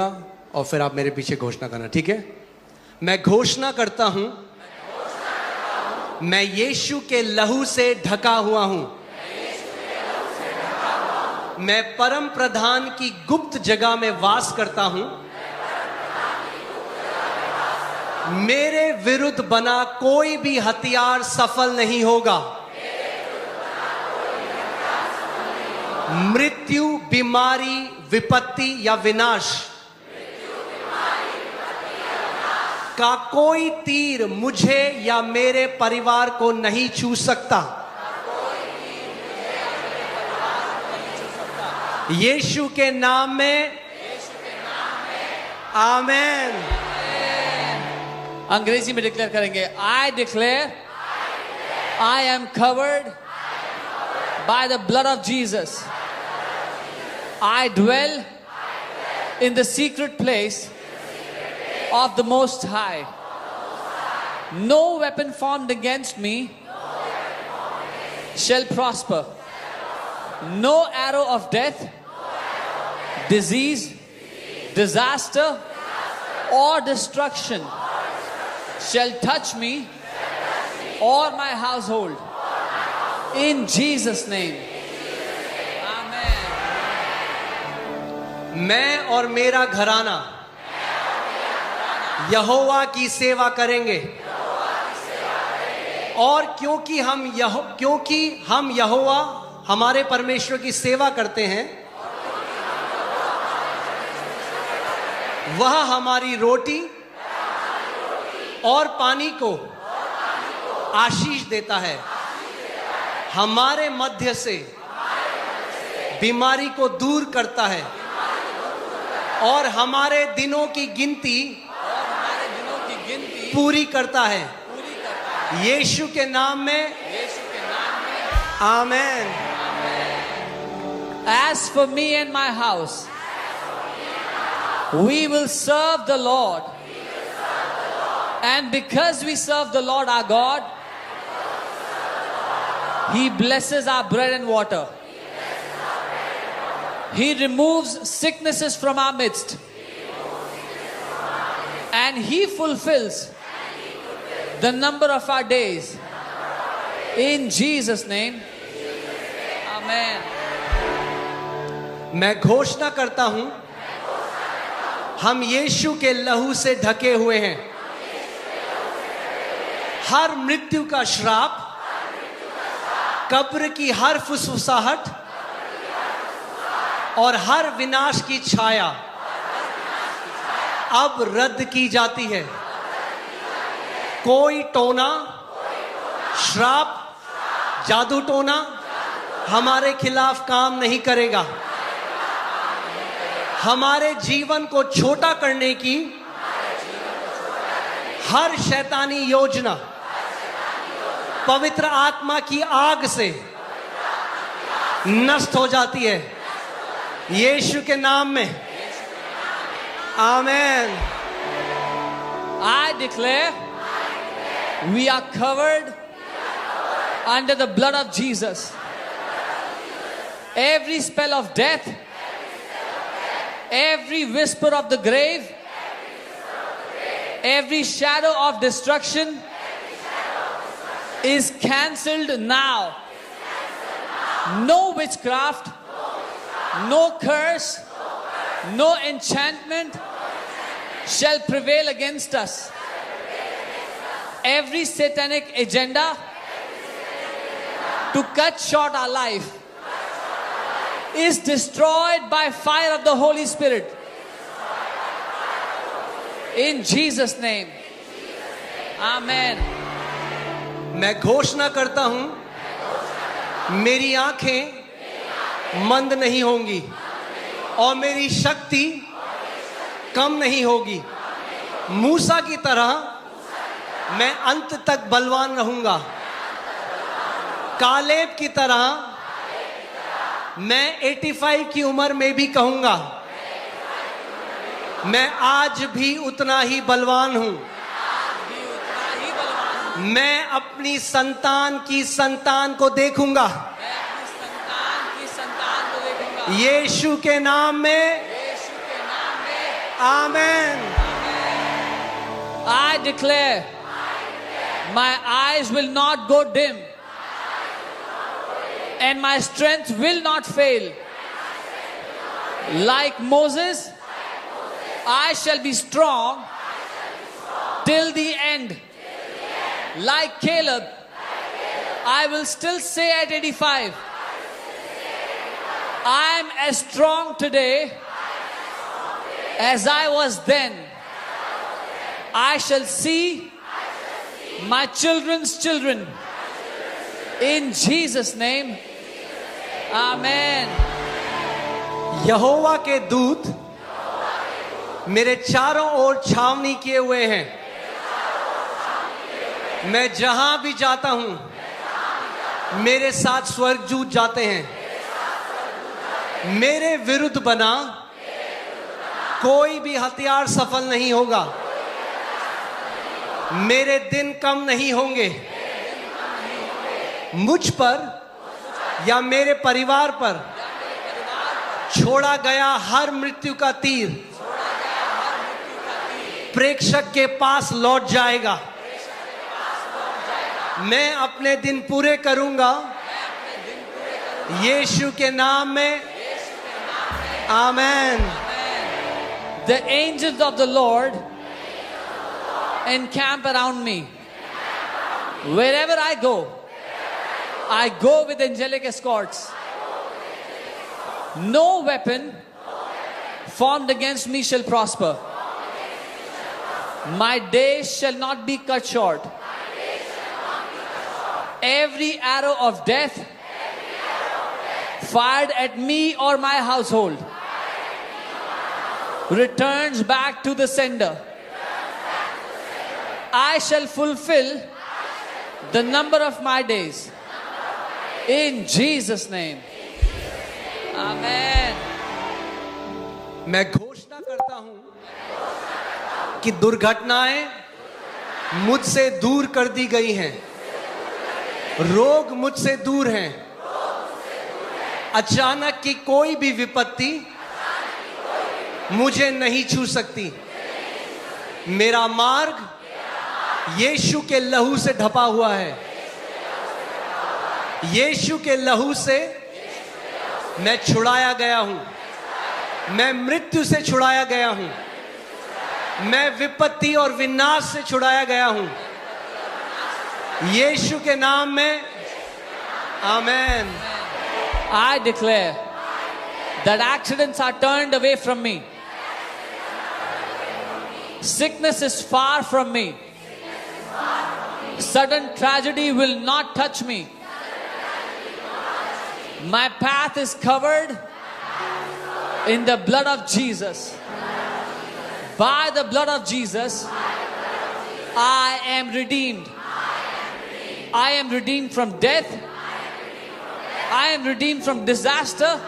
बोलूंगा और फिर आप मेरे पीछे घोषणा करना, ठीक है? मैं घोषणा करता हूं, मैं यीशु के लहू से ढका हुआ हूं। मैं परम प्रधान की गुप्त जगह में वास करता हूं। मेरे विरुद्ध बना कोई भी हथियार सफल नहीं होगा। मृत्यु, बीमारी, विपत्ति या विनाश का कोई तीर मुझे या मेरे परिवार को नहीं छू सकता। यीशु के नाम में आमेन। अंग्रेजी में डिक्लेयर करेंगे, I declare I am covered by the blood of Jesus. I dwell in the secret place of the Most High. No weapon formed against me shall prosper. No arrow of death, disease, disaster, or destruction shall touch me or my household. In Jesus' name. मैं और मेरा घराना यहोवा की सेवा करेंगे। और क्योंकि हम यहोवा हमारे परमेश्वर की सेवा करते हैं, वह हमारी रोटी और पानी को आशीष देता है। हमारे मध्य से बीमारी को दूर करता है और हमारे दिनों की गिनती पूरी करता है। यीशु के नाम में आमेन। As for me and my house, we will serve the Lord. And because we serve the Lord our God, He blesses our bread and water. He removes sicknesses from our midst. And He fulfills the number of our days. In Jesus' name. Amen. मैं घोषणा करता हूं, हम यीशु के लहू से ढके हुए हैं। हर मृत्यु का श्राप, कब्र की हर फुसफुसाहट और हर विनाश की छाया अब रद्द की जाती है। कोई टोना, श्राप, जादू टोना हमारे खिलाफ काम नहीं करेगा। हमारे जीवन को छोटा करने की हर शैतानी योजना पवित्र आत्मा की आग से नष्ट हो जाती है। यीशु के नाम में आमेन। I declare we are covered under the blood of Jesus. Every spell of death, every whisper of the grave, every shadow of destruction is cancelled now. No witchcraft, no curse, no enchantment shall prevail against us. Every satanic agenda to cut short our life is destroyed by fire of the Holy Spirit. In Jesus' name. Amen. मैं घोषणा करता हूं, मेरी आंखें मंद नहीं होंगी और मेरी शक्ति कम नहीं होगी। मूसा की तरह मैं अंत तक बलवान रहूंगा। कालेब की तरह मैं 85 की उम्र में भी कहूंगा, मैं आज भी उतना ही बलवान हूं। मैं अपनी संतान की संतान को देखूंगा। यीशु के नाम में आमेन। I declare, my eyes will not go dim, and my strength will not fail. Like Moses, I shall be strong till the end. Like Caleb, I will still say at 85, I am as strong today as I was then. I shall see my children's children. In Jesus' name, Amen. यहोवा के दूत मेरे चारों ओर छावनी किए हुए हैं। मैं जहां भी जाता हूं मेरे साथ स्वर्गदूत जाते हैं। मेरे विरुद्ध बना कोई भी हथियार सफल नहीं होगा। मेरे दिन कम नहीं होंगे। मुझ पर या मेरे परिवार पर छोड़ा गया हर मृत्यु का तीर प्रेक्षक के पास लौट जाएगा। मैं अपने दिन पूरे करूंगा यीशु के नाम में। आमेन। The angels of the Lord encamp around me. Wherever I go with angelic escorts. No weapon formed against me shall prosper. My days shall not be cut short. Every arrow of death fired at me or my household returns back to the sender. I shall fulfill the number of my days. In Jesus' name. Amen. मैं घोषणा करता हूं कि दुर्घटनाएं मुझसे दूर कर दी गई हैं। रोग मुझसे दूर हैं। अचानक की कोई भी विपत्ति मुझे नहीं छू सकती। मेरा मार्ग यीशु के लहू से ढपा हुआ है। यीशु के लहू से मैं छुड़ाया गया हूं। मैं मृत्यु से छुड़ाया गया हूं। मैं विपत्ति और विनाश से छुड़ाया गया हूं। यीशु के नाम में आमेन। I declare that accidents are turned away from me. Sickness is far from me. Sudden tragedy will not touch me. My path is covered in the blood of Jesus. By the blood of Jesus, I am redeemed. I am redeemed from death. I am redeemed from disaster.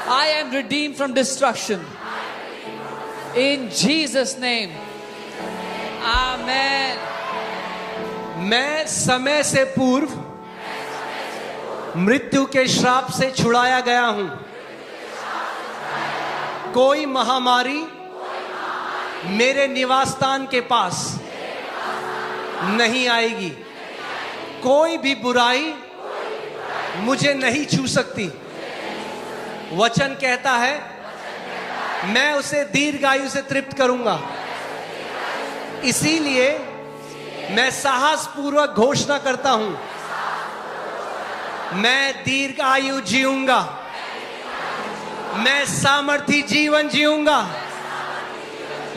I am redeemed from destruction. In Jesus' name. Amen. मैं समय से पूर्व मृत्यु के श्राप से छुड़ाया गया हूं। कोई महामारी मेरे निवास स्थान के पास नहीं आएगी। कोई भी बुराई मुझे नहीं छू सकती। वचन कहता है मैं उसे दीर्घायु से तृप्त करूंगा। इसीलिए मैं साहस पूर्वक घोषणा करता हूं, मैं दीर्घायु जीऊंगा। मैं सामर्थी जीवन जीऊंगा।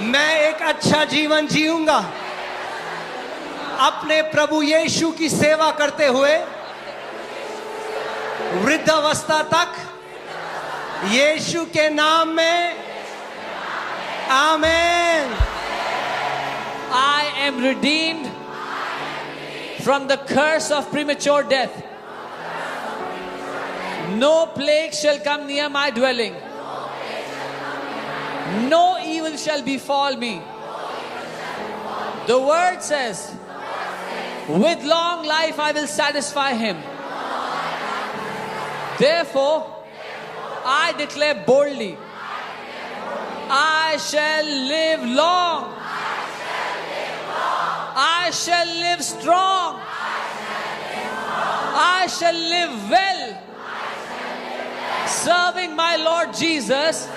मैं एक अच्छा जीवन जीऊंगा। अपने प्रभु यीशु की सेवा करते हुए वृद्धावस्था तक यीशु के नाम में आमेन। I am redeemed from the curse of premature death. No plague shall come near my dwelling. No evil shall befall me. The word says, with long life I will satisfy him. Therefore, I declare boldly, I shall live long. I shall live strong. I shall live well. Serving my Lord Jesus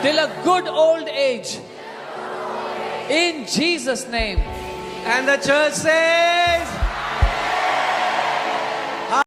till a good old age. In Jesus' name. And the church says,